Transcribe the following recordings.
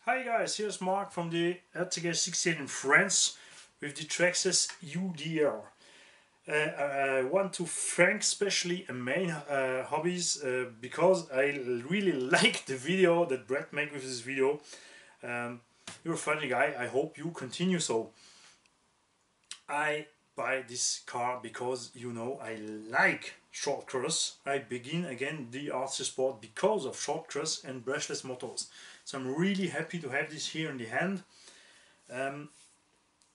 Hi guys, here's Mark from the rcgarage 68 in France with the Traxxas Udr. I want to thank especially main hobbies because I really like the video that Brett made with this video. You're a funny guy, I hope you continue so. I buy this car because I like short cross. I begin again the RC sport because of short cross and brushless motors. So I'm really happy to have this here in the hand.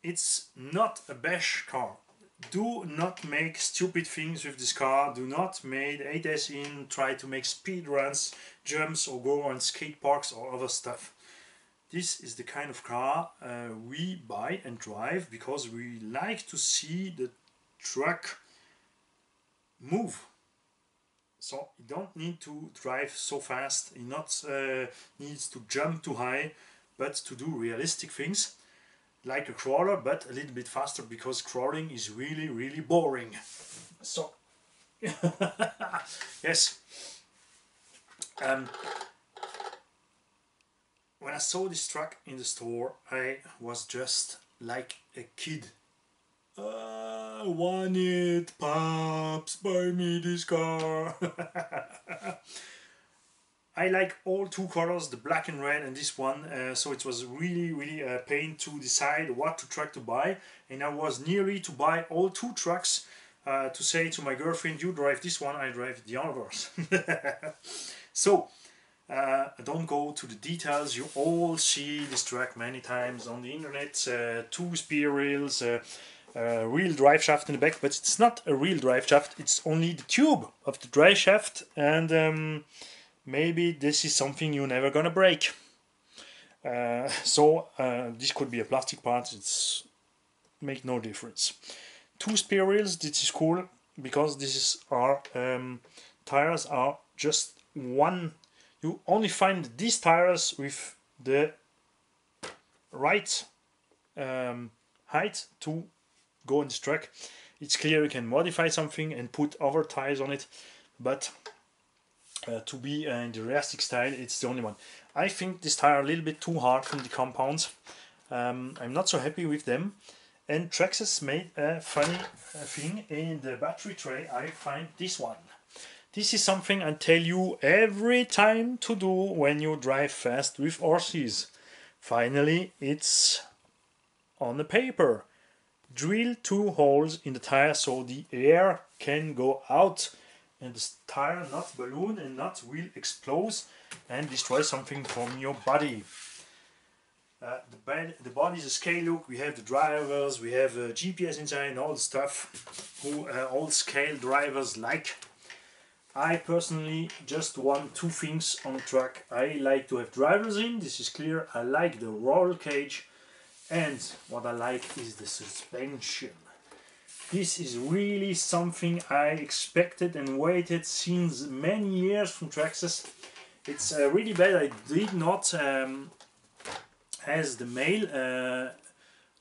It's not a bash car. Do not make stupid things with this car. Do not make 8S in, try to make speed runs, jumps or go on skate parks or other stuff. This is the kind of car we buy and drive because we like to see the truck move. So you don't need to drive so fast, you not needs to jump too high, but to do realistic things like a crawler, but a little bit faster because crawling is really boring. So yes. When I saw this truck in the store, I was just like a kid. I want it, Pops, buy me this car. I like all two colors, the black and red and this one, so it was really a pain to decide what truck to buy, and I was nearly to buy all two trucks to say to my girlfriend, you drive this one, I drive the others. So don't go to the details, you all see this truck many times on the internet, two spear rails, real drive shaft in the back, but it's not a real drive shaft, it's only the tube of the drive shaft, and maybe this is something you're never gonna break. So this could be a plastic part, it's make no difference. Two spare wheels, this is cool because this is our tires are just one. You only find these tires with the right height to go in this truck. It's clear you can modify something and put other tires on it, but to be in the realistic style, it's the only one. I think this tire a little bit too hard from the compounds. I'm not so happy with them. And Traxxas made a funny thing in the battery tray. I find this one. This is something I tell you every time to do when you drive fast with RCs. Finally, it's on the paper. Drill two holes in the tire so the air can go out and the tire not balloon and not will explode and destroy something from your body. The body is a scale look, we have the drivers, we have GPS inside and all the stuff who all scale drivers like. I personally just want two things on the truck. I like to have drivers in, this is clear. I like the roll cage, and what I like is the suspension. This is really something I expected and waited since many years from Traxxas. It's really bad I did not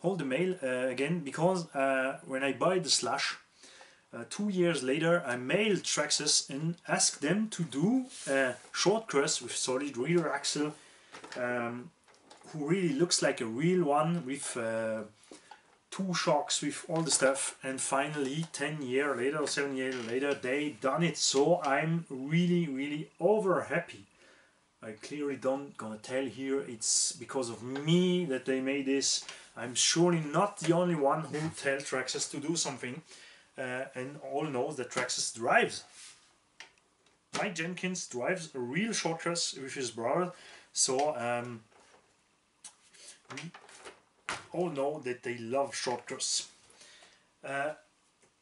hold the mail again, because when I buy the Slash 2 years later I mailed Traxxas and asked them to do a short cross with solid rear axle, who really looks like a real one with two shocks with all the stuff, and finally 10 years later or 7 years later they done it, so I'm really over happy. I clearly don't gonna tell here it's because of me that they made this. I'm surely not the only one who tell Traxxas to do something, and all knows that Traxxas drives. Mike Jenkins drives a real short cross with his brother, so we all know that they love short cross.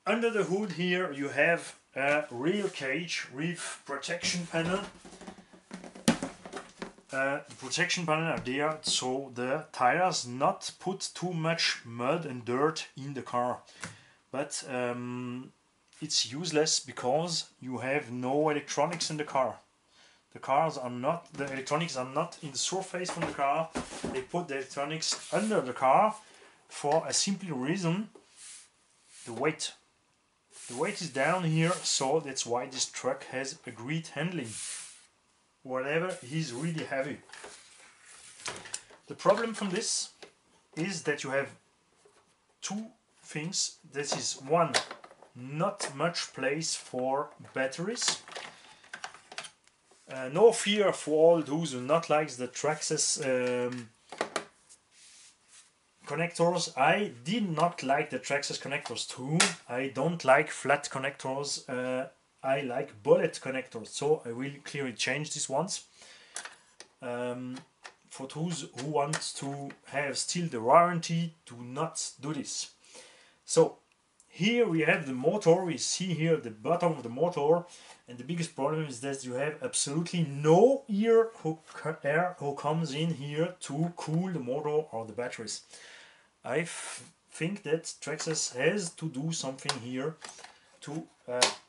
Under the hood here you have a real cage with protection panel. The protection panel are there so the tires not put too much mud and dirt in the car, but it's useless because you have no electronics in the car. The electronics are not in the surface from the car. They put the electronics under the car for a simple reason: the weight. The weight is down here, so that's why this truck has a great handling. Whatever, he's really heavy. The problem from this is that you have two things. This is one, not much place for batteries. No fear for all those who not like the Traxxas connectors. I did not like the Traxxas connectors too. I don't like flat connectors. I like bullet connectors, so I will clearly change these ones. For those who want to have still the warranty, do not do this. So here we have the motor. We see here the bottom of the motor, and the biggest problem is that you have absolutely no air who comes in here to cool the motor or the batteries. I think that Traxxas has to do something here to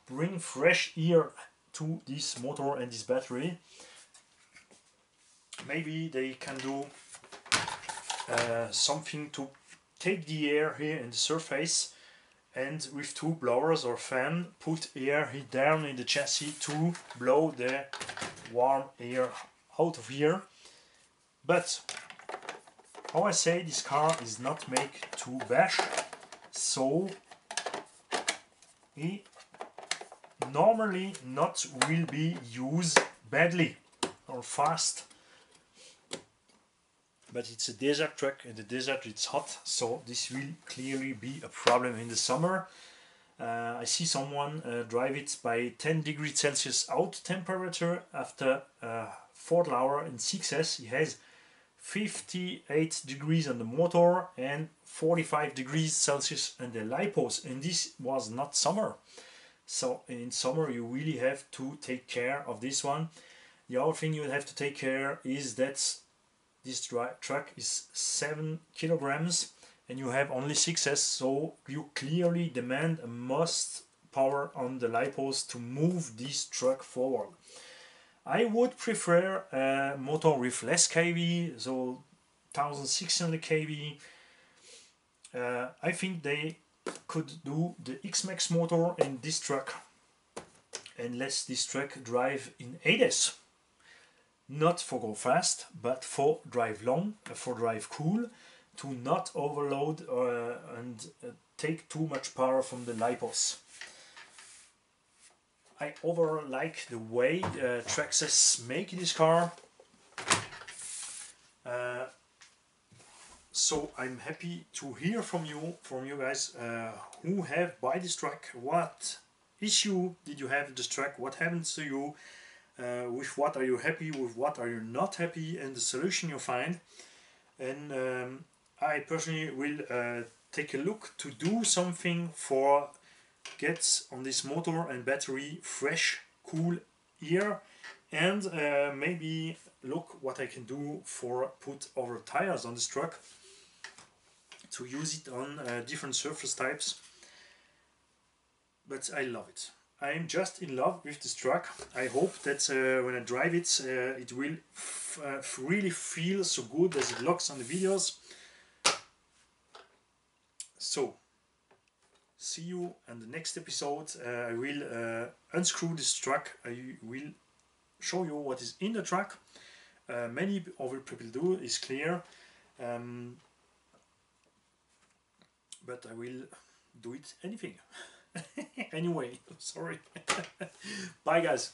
bring fresh air to this motor and this battery. Maybe they can do something to take the air here in the surface, and with two blowers or fan put air down in the chassis to blow the warm air out of here. But how I say, this car is not made to bash, so he normally not will be used badly or fast. But it's a desert truck, and the desert it's hot, so this will clearly be a problem in the summer. I see someone drive it by 10 degrees Celsius out temperature. After 4 hours in 6S he has 58 degrees on the motor and 45 degrees Celsius on the lipos, and this was not summer. So in summer you really have to take care of this one. The other thing you have to take care is that this truck is 7 kilograms and you have only 6S, so you clearly demand a must power on the lipos to move this truck forward. I would prefer a motor with less kV, so 1600 kV. I think they could do the X-Max motor in this truck and let this truck drive in 8S. Not for go fast, but for drive long, for drive cool, to not overload and take too much power from the lipos. I overall like the way Traxxas make this car. So I'm happy to hear from you guys who have buy this truck. What issue did you have with this truck? What happened to you? With what are you happy, with what are you not happy, and the solution you find. And I personally will take a look to do something for get on this motor and battery fresh, cool air, and maybe look what I can do for put over tires on this truck to use it on different surface types. But I love it. I'm just in love with this truck. I hope that when I drive it, it will really feel so good as it looks on the videos. So, see you in the next episode. I will unscrew this truck. I will show you what is in the truck. Many other people do, is clear. But I will do it anything. Anyway, sorry. Bye guys.